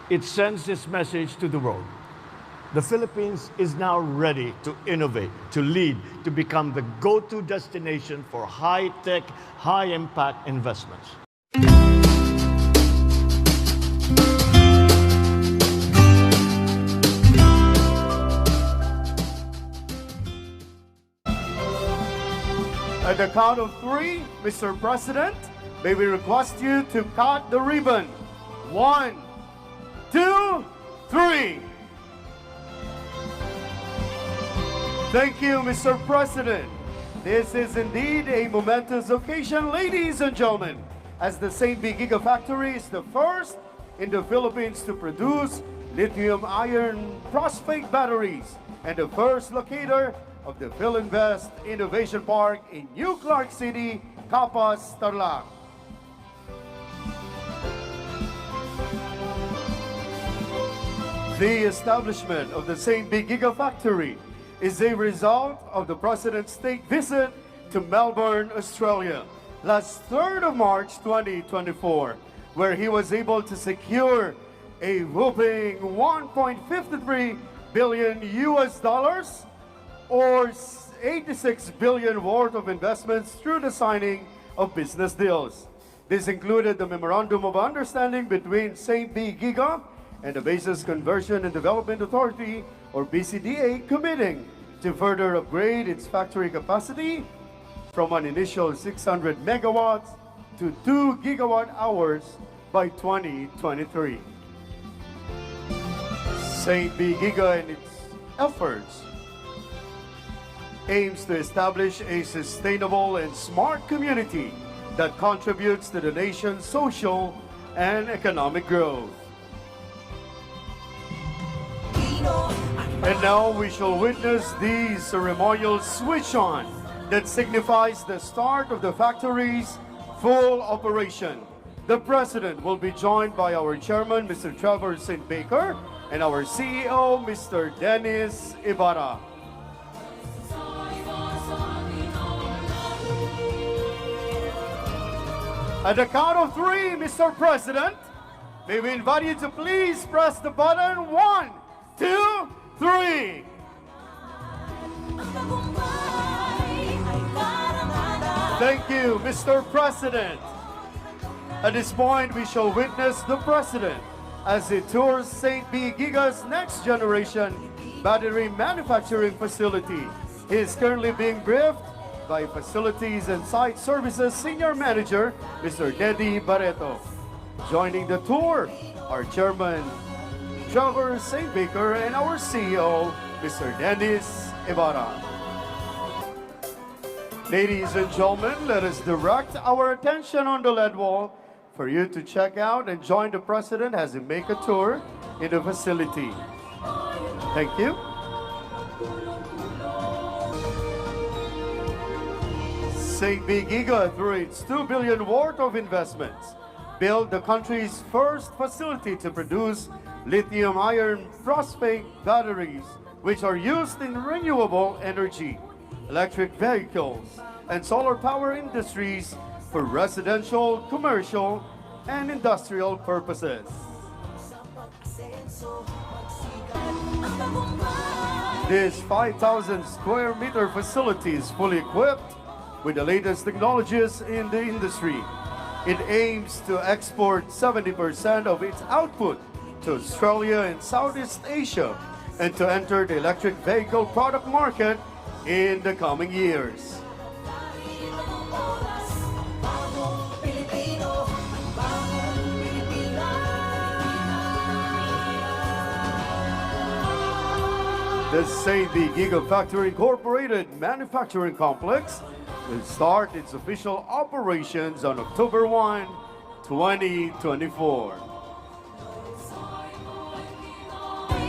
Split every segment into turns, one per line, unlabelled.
It sends this message to the world. The Philippines is now ready to innovate, to lead, to become the go-to destination for high-tech, high-impact investments.
At the count of three, Mr. President, may we request you to cut the ribbon. 1, 2, 3. Thank you, Mr. President. This is indeed a momentous occasion, ladies and gentlemen, as the St. Giga factory is the first in the Philippines to produce lithium-iron phosphate batteries and the first locator of the Philinvest Innovation Park in New Clark City, Capas, Tarlac. The establishment of the St. Giga factory is a result of the President's state visit to Melbourne, Australia, last 3rd of March 2024, where he was able to secure a whopping 1.53 billion US dollars or 86 billion worth of investments through the signing of business deals. This included the Memorandum of Understanding between St. Giga and the Bases Conversion and Development Authority, or BCDA, committing to further upgrade its factory capacity from an initial 600 megawatts to 2 gigawatt hours by 2023. St. Giga and its efforts aims to establish a sustainable and smart community that contributes to the nation's social and economic growth. And now we shall witness the ceremonial switch on that signifies the start of the factory's full operation. The President will be joined by our Chairman, Mr. Trevor St. Baker, and our CEO, Mr. Dennis Ibarra. At the count of three, Mr. President, may we invite you to please press the button. 1, 2, 3. Thank you, Mr. President. At this point, we shall witness the President as he tours St. Giga's next generation battery manufacturing facility. He is currently being briefed by Facilities and Site Services Senior Manager, Mr. Neddy Barreto. Joining the tour, our Chairman, Trevor St. Baker, and our CEO, Mr. Dennis Ibarra. Ladies and gentlemen, let us direct our attention on the LED wall for you to check out and join the President as he make a tour in the facility. Thank you. St. Giga, through its 2 billion worth of investments, built the country's first facility to produce lithium-iron phosphate batteries, which are used in renewable energy, electric vehicles, and solar power industries for residential, commercial, and industrial purposes. This 5,000 square meter facility is fully equipped with the latest technologies in the industry. It aims to export 70% of its output to Australia and Southeast Asia and to enter the electric vehicle product market in the coming years. The St. Giga Factory Incorporated Manufacturing Complex will start its official operations on October 1, 2024.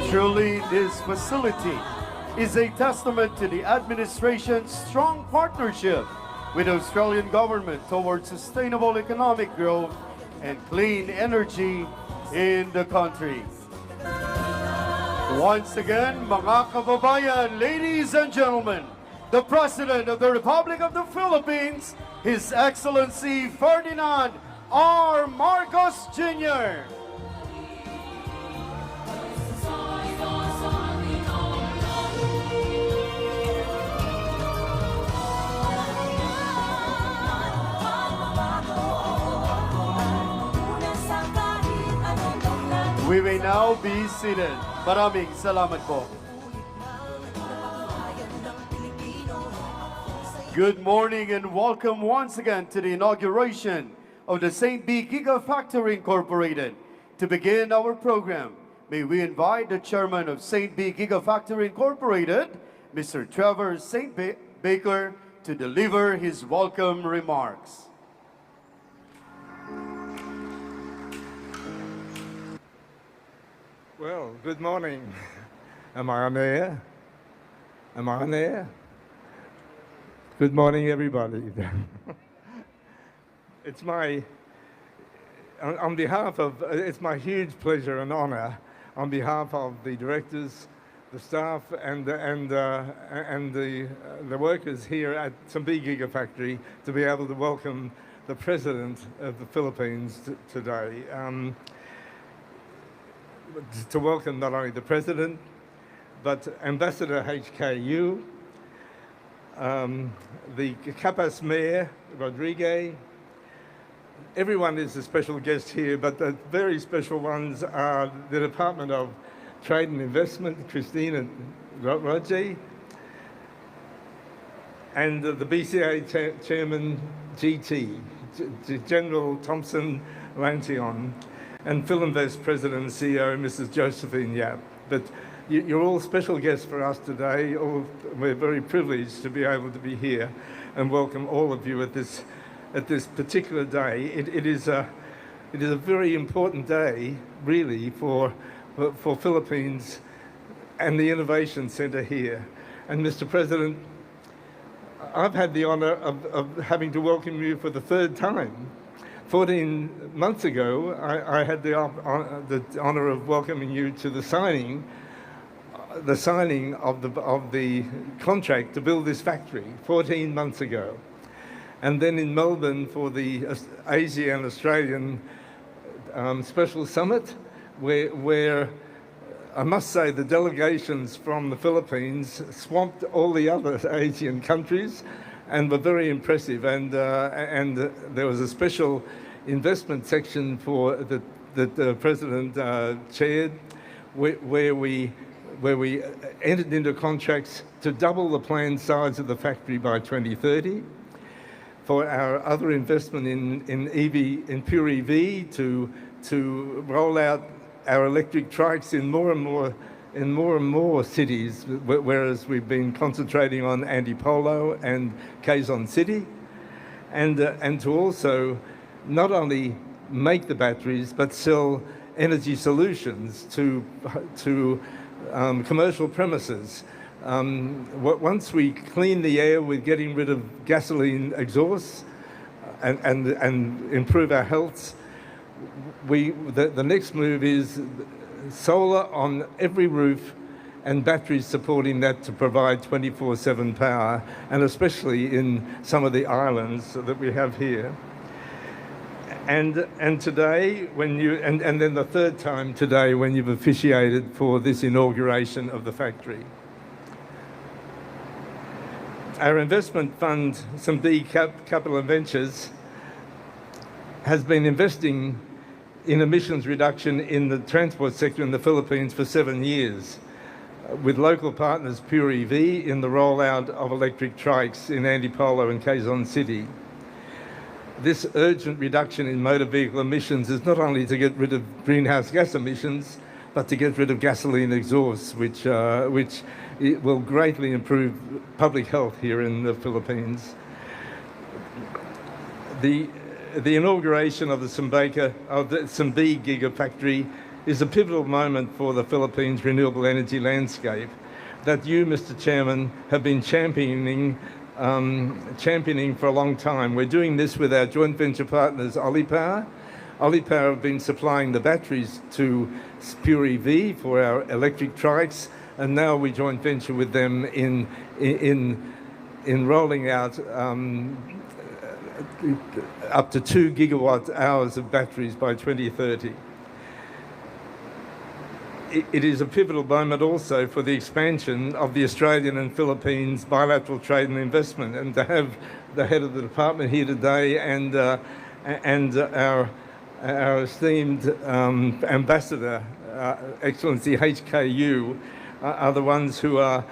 Truly, this facility is a testament to the administration's strong partnership with the Australian government towards sustainable economic growth and clean energy in the country. Once again, mga kababayan, ladies and gentlemen, the President of the Republic of the Philippines, His Excellency Ferdinand R. Marcos Jr. We may now be seated. Maraming salamat po. Good morning and welcome once again to the inauguration of the St. B Giga Factory Incorporated. To begin our program, may we invite the chairman of St. B Giga Factory Incorporated, Mr. Trevor St. Baker, to deliver his welcome remarks.
Well, good morning. Am I on air? Am I on air? Good morning, everybody. It's my, on behalf of, it's my huge pleasure and honor on behalf of the directors, the staff, and the workers here at St. B Giga Factory to be able to welcome the President of the Philippines today. To welcome not only the President, but Ambassador HKU, the Capas Mayor, Rodriguez. Everyone is a special guest here, but the very special ones are the Department of Trade and Investment, Christina Roger, and the BCA Chairman, GT, General Thompson Lantion, and Philinvest President and CEO, Mrs. Josephine Yap. But you're all special guests for us today. We're very privileged to be able to be here and welcome all of you at this particular day. It is a very important day, really, for Philippines and the Innovation Centre here. And Mr. President, I've had the honour of having to welcome you for the third time. 14 months ago, I had the honour of welcoming you to the signing of the contract to build this factory 14 months ago. And then in Melbourne for the Asia and Australian Special Summit, where I must say the delegations from the Philippines swamped all the other Asian countries and were very impressive. And there was a special investment section that the President chaired, where we entered into contracts to double the planned size of the factory by 2030. For our other investment in pure EV to roll out our electric trikes in more and more cities, whereas we've been concentrating on Antipolo and Quezon City, and to also not only make the batteries but sell energy solutions to commercial premises. Once we clean the air with getting rid of gasoline exhausts and improve our health, the next move is solar on every roof and batteries supporting that to provide 24/7 power, and especially in some of the islands that we have here. And today, and then the third time today when you've officiated for this inauguration of the factory. Our investment fund, St. B Capital Ventures, has been investing in emissions reduction in the transport sector in the Philippines for 7 years, with local partners Pure EV in the rollout of electric trikes in Antipolo and Quezon City. This urgent reduction in motor vehicle emissions is not only to get rid of greenhouse gas emissions, but to get rid of gasoline exhausts, which it will greatly improve public health here in the Philippines. The inauguration of the St. B Giga Factory is a pivotal moment for the Philippines' renewable energy landscape that you, Mr. Chairman, have been championing for a long time. We're doing this with our joint venture partners, Olipower. Olipower have been supplying the batteries to Pure EV for our electric trikes, and now we joint venture with them in rolling out up to 2 gigawatt hours of batteries by 2030. It is a pivotal moment also for the expansion of the Australian and Philippines bilateral trade and investment, and to have the head of the department here today and our esteemed ambassador Excellency HKU, are the ones who are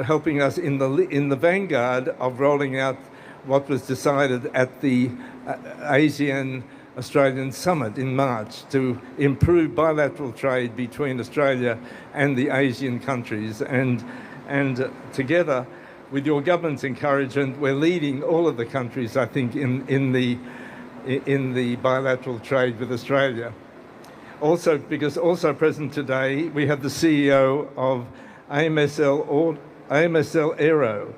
helping us in the vanguard of rolling out what was decided at the ASEAN Australian Summit in March to improve bilateral trade between Australia and the Asian countries. And together, with your government's encouragement, we're leading all of the countries, I think, in the bilateral trade with Australia. Also, because also present today, we have the CEO of AMSL Aero.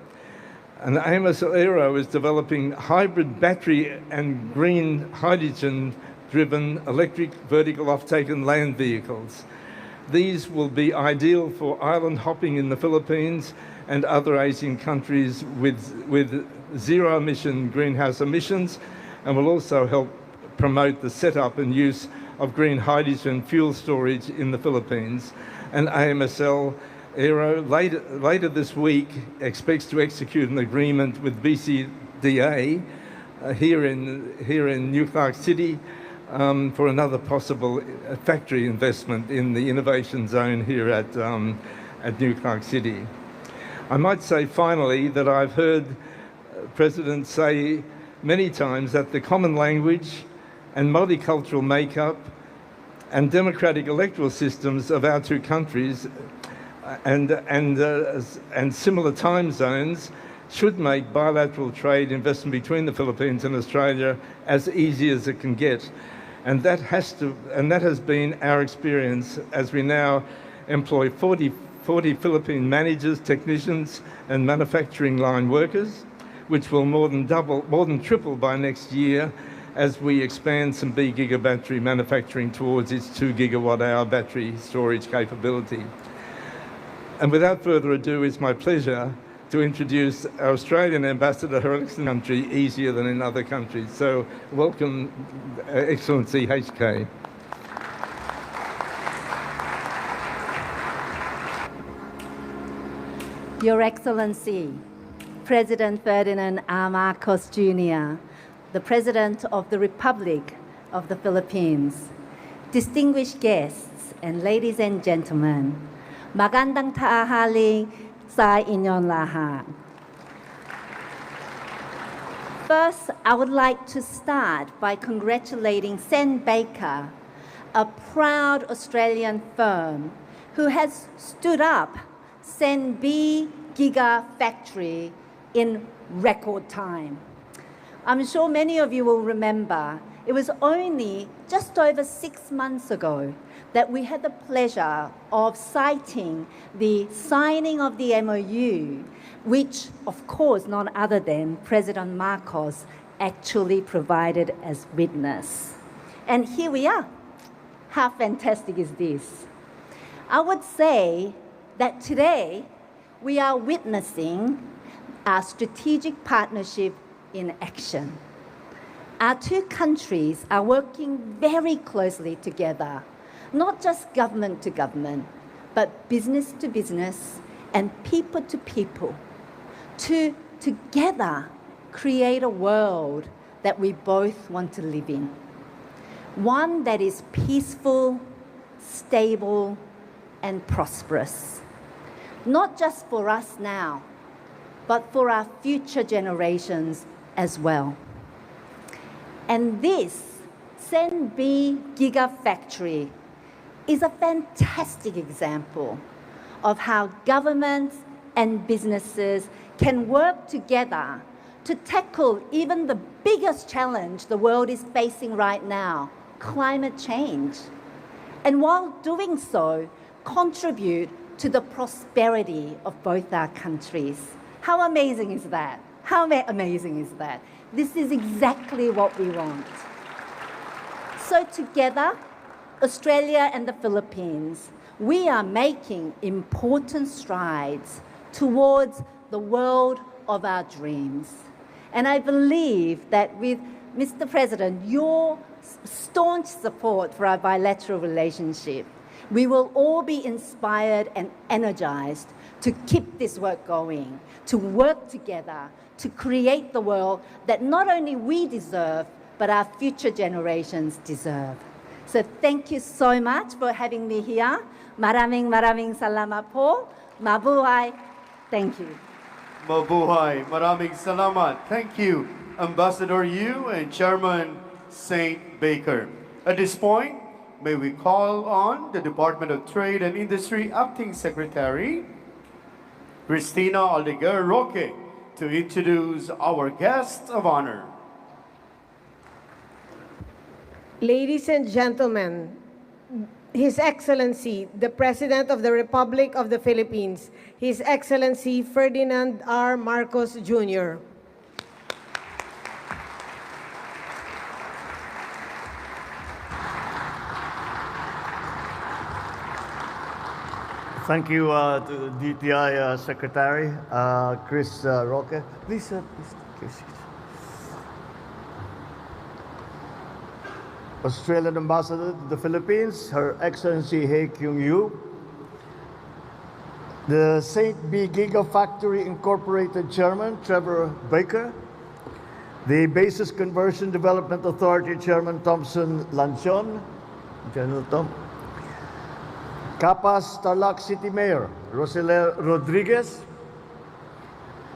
And AMSL Aero is developing hybrid battery and green hydrogen-driven electric vertical offtake and land vehicles. These will be ideal for island hopping in the Philippines and other Asian countries with zero-emission greenhouse emissions, and will also help promote the setup and use of green hydrogen fuel storage in the Philippines. And AMSL Aero later this week expects to execute an agreement with BCDA here in New Clark City for another possible factory investment in the innovation zone here at New Clark City. I might say finally that I've heard President say many times that the common language and multicultural makeup and democratic electoral systems of our two countries and similar time zones should make bilateral trade investment between the Philippines and Australia as easy as it can get. And that has been our experience as we now employ 40 Philippine managers, technicians and manufacturing line workers, which will more than triple by next year as we expand some Giga battery manufacturing towards its 2 gigawatt-hour battery storage capability. And without further ado, it's my pleasure to introduce our Australian ambassador, her excellent country, easier than in other countries. So welcome, Excellency HK.
Your Excellency, President Ferdinand R. Marcos Jr., the President of the Republic of the Philippines, distinguished guests, and ladies and gentlemen, magandang tanghali sa inyong lahat. First, I would like to start by congratulating Sen Baker, a proud Australian firm who has stood up Sen B Giga factory in record time. I'm sure many of you will remember it was only just over 6 months ago that we had the pleasure of citing the signing of the MOU, which, of course, none other than President Marcos actually provided as witness. And here we are. How fantastic is this? I would say that today we are witnessing our strategic partnership in action. Our two countries are working very closely together, not just government to government, but business to business and people to people, to together create a world that we both want to live in. One that is peaceful, stable, and prosperous. Not just for us now, but for our future generations as well. And this Sen B Giga factory is a fantastic example of how governments and businesses can work together to tackle even the biggest challenge the world is facing right now, climate change. And while doing so, contribute to the prosperity of both our countries. How amazing is that? How amazing is that? This is exactly what we want. So together, Australia and the Philippines, we are making important strides towards the world of our dreams. And I believe that with Mr. President, your staunch support for our bilateral relationship, we will all be inspired and energized to keep this work going, to work together, to create the world that not only we deserve, but our future generations deserve. So thank you so much for having me here. Maraming salamat po. Mabuhay. Thank you.
Mabuhay. Maraming salamat. Thank you, Ambassador Yu and Chairman St. Baker. At this point, may we call on the Department of Trade and Industry Acting Secretary, Cristina Aldeguer Roque, to introduce our guest of honor.
Ladies and gentlemen, His Excellency, the President of the Republic of the Philippines, His Excellency Ferdinand R. Marcos Jr.
Thank you to the DTI Secretary, Chris Roque. Please take your seat. Australian Ambassador to the Philippines, Her Excellency Hei Kyung Yu. The St. B. Giga Factory Incorporated Chairman, Trevor Baker. The Basis Conversion Development Authority Chairman, Thompson Lanchon. General Tom. Capas Tarlac City Mayor, Rosela Rodriguez.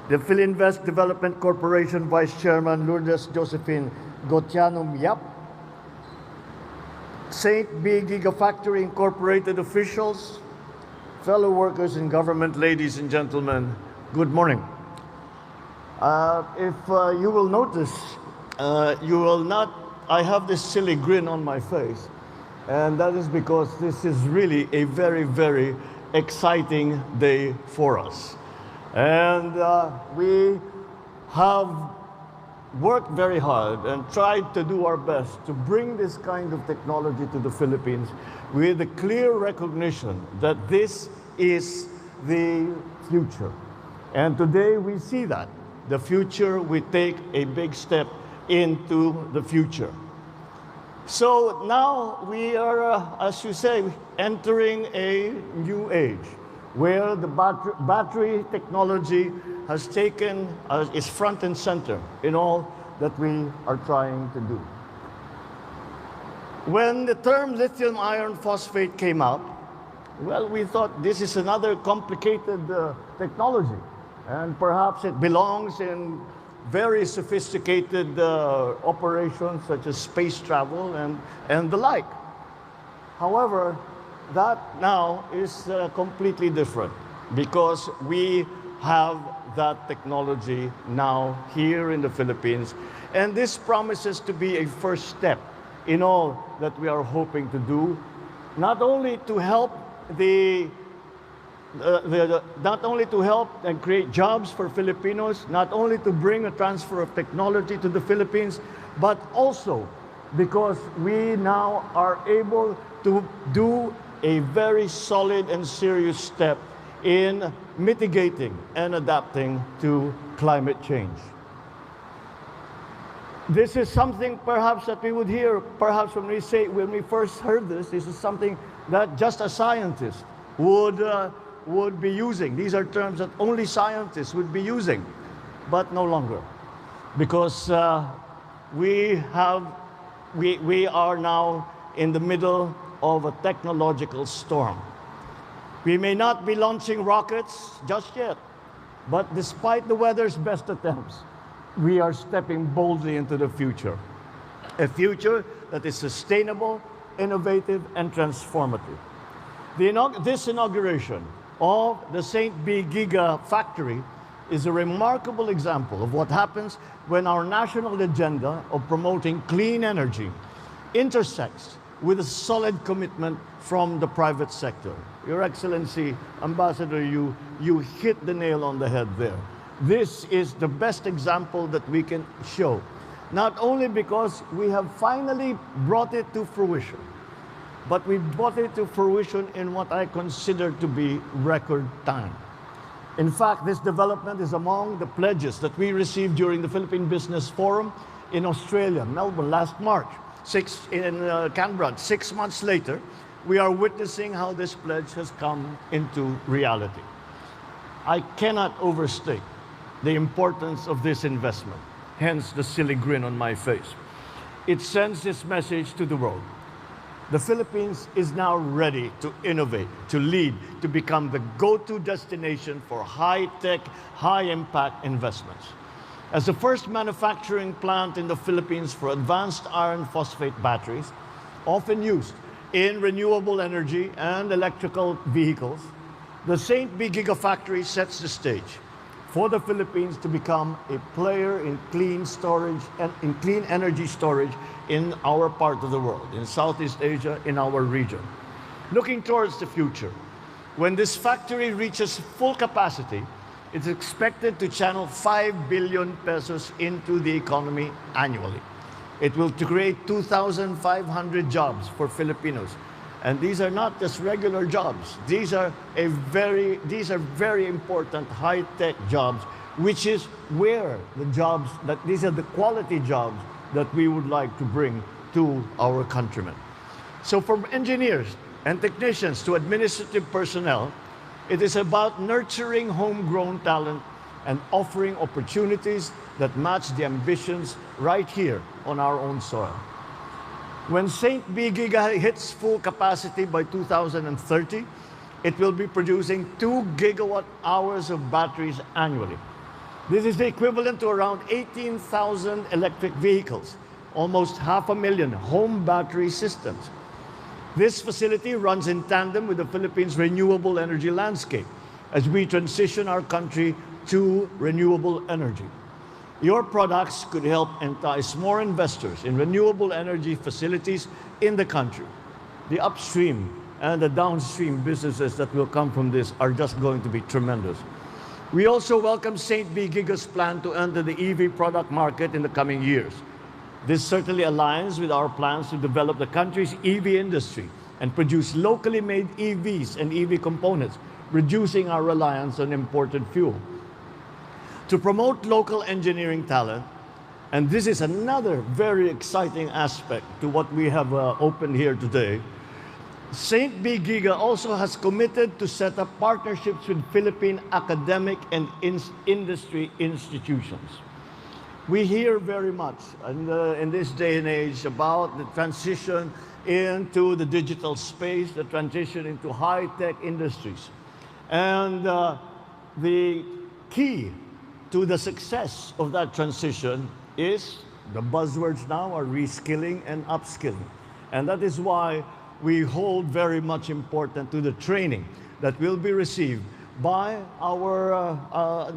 The Philinvest Development Corporation Vice Chairman, Lourdes Josephine Gotianum Yap. St. B. Gigafactory Incorporated officials, fellow workers in government, ladies and gentlemen, good morning. If you will notice, I have this silly grin on my face, and that is because this is really a very, very exciting day for us. And we have worked very hard and tried to do our best to bring this kind of technology to the Philippines with a clear recognition that this is the future. And today we see that. The future, we take a big step into the future. So now we are, as you say, entering a new age where the battery technology has taken, is front and center in all that we are trying to do. When the term lithium iron phosphate came out, well, we thought this is another complicated technology, and perhaps it belongs in very sophisticated operations such as space travel and the like. However, that now is completely different because we have that technology now here in the Philippines, and this promises to be a first step in all that we are hoping to do, not only to help not only to help and create jobs for Filipinos, not only to bring a transfer of technology to the Philippines, but also because we now are able to do a very solid and serious step in mitigating and adapting to climate change. This is something perhaps that we would hear, perhaps when we first heard this is something that just a scientist would be using. These are terms that only scientists would be using, but no longer. Because we are now in the middle of a technological storm. We may not be launching rockets just yet, but despite the weather's best attempts, we are stepping boldly into the future. A future that is sustainable, innovative, and transformative. This inauguration of the St. B. Giga factory is a remarkable example of what happens when our national agenda of promoting clean energy intersects with a solid commitment from the private sector. Your Excellency, Ambassador, you hit the nail on the head there. This is the best example that we can show, not only because we have finally brought it to fruition, but we brought it to fruition in what I consider to be record time. In fact, this development is among the pledges that we received during the Philippine Business Forum in Australia, Melbourne, last March, in Canberra. 6 months later, we are witnessing how this pledge has come into reality. I cannot overstate the importance of this investment, hence the silly grin on my face. It sends this message to the world. The Philippines is now ready to innovate, to lead, to become the go-to destination for high-tech, high-impact investments. As the first manufacturing plant in the Philippines for advanced iron phosphate batteries, often used in renewable energy and electrical vehicles, the St. B Gigafactory sets the stage for the Philippines to become a player in clean storage and in clean energy storage in our part of the world, in Southeast Asia, in our region. Looking towards the future, when this factory reaches full capacity, it's expected to channel 5 billion pesos into the economy annually. It will create 2,500 jobs for Filipinos. And these are not just regular jobs. These are very important high-tech jobs, which is where these are the quality jobs that we would like to bring to our countrymen. So from engineers and technicians to administrative personnel, it is about nurturing homegrown talent and offering opportunities that match the ambitions right here on our own soil. When St. B Giga hits full capacity by 2030, it will be producing 2 gigawatt hours of batteries annually. This is the equivalent to around 18,000 electric vehicles, almost 500,000 home battery systems. This facility runs in tandem with the Philippines' renewable energy landscape as we transition our country to renewable energy. Your products could help entice more investors in renewable energy facilities in the country. The upstream and the downstream businesses that will come from this are just going to be tremendous. We also welcome St. B Giga's plan to enter the EV product market in the coming years. This certainly aligns with our plans to develop the country's EV industry and produce locally made EVs and EV components, reducing our reliance on imported fuel. To promote local engineering talent, and this is another very exciting aspect to what we have opened here today, St. B Giga also has committed to set up partnerships with Philippine academic and industry institutions. We hear very much in this day and age about the transition into the digital space, the transition into high-tech industries. And the key to the success of that transition is, the buzzwords now are reskilling and upskilling. And that is why we hold very much important to the training that will be received by our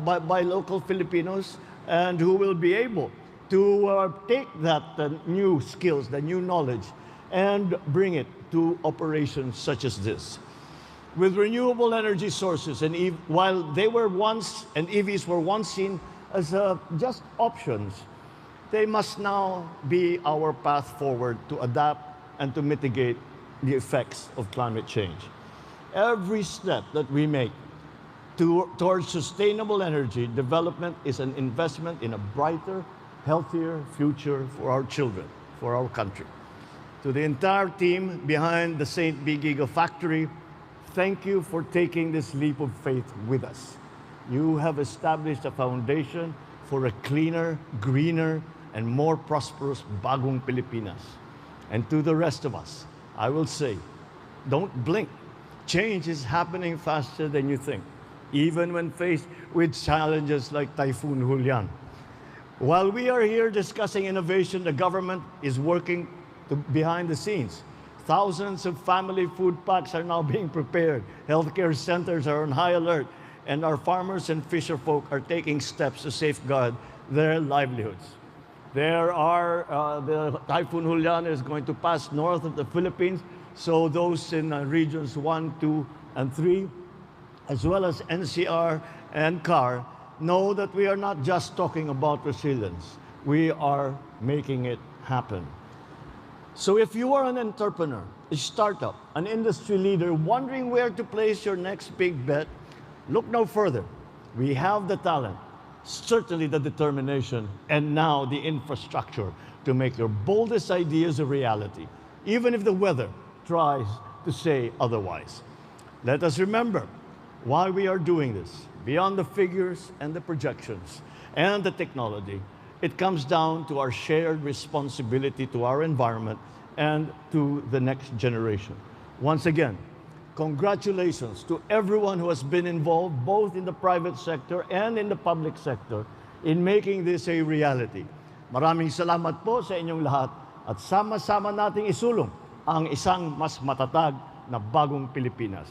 by local Filipinos, and who will be able to take that new skills, the new knowledge, and bring it to operations such as this. With renewable energy sources, and while they were once, and EVs were once seen as just options, they must now be our path forward to adapt and to mitigate the effects of climate change. Every step that we make towards sustainable energy development is an investment in a brighter, healthier future for our children, for our country. To the entire team behind the St. B Gigafactory, thank you for taking this leap of faith with us. You have established a foundation for a cleaner, greener, and more prosperous bagong Pilipinas. And to the rest of us, I will say, don't blink. Change is happening faster than you think, even when faced with challenges like Typhoon Julian. While we are here discussing innovation, the government is working behind the scenes. Thousands of family food packs are now being prepared. Healthcare centers are on high alert, and our farmers and fisherfolk are taking steps to safeguard their livelihoods. The Typhoon Julian is going to pass north of the Philippines, so those in regions 1, 2, and 3, as well as NCR and CAR, know that we are not just talking about resilience. We are making it happen. So if you are an entrepreneur, a startup, an industry leader wondering where to place your next big bet, look no further. We have the talent, certainly the determination, and now the infrastructure to make your boldest ideas a reality, even if the weather tries to say otherwise. Let us remember why we are doing this. Beyond the figures and the projections and the technology, it comes down to our shared responsibility to our environment and to the next generation. Once again, congratulations to everyone who has been involved, both in the private sector and in the public sector, in making this a reality. Maraming salamat po sa inyong lahat at sama-sama nating isulong ang isang mas matatag na bagong Pilipinas.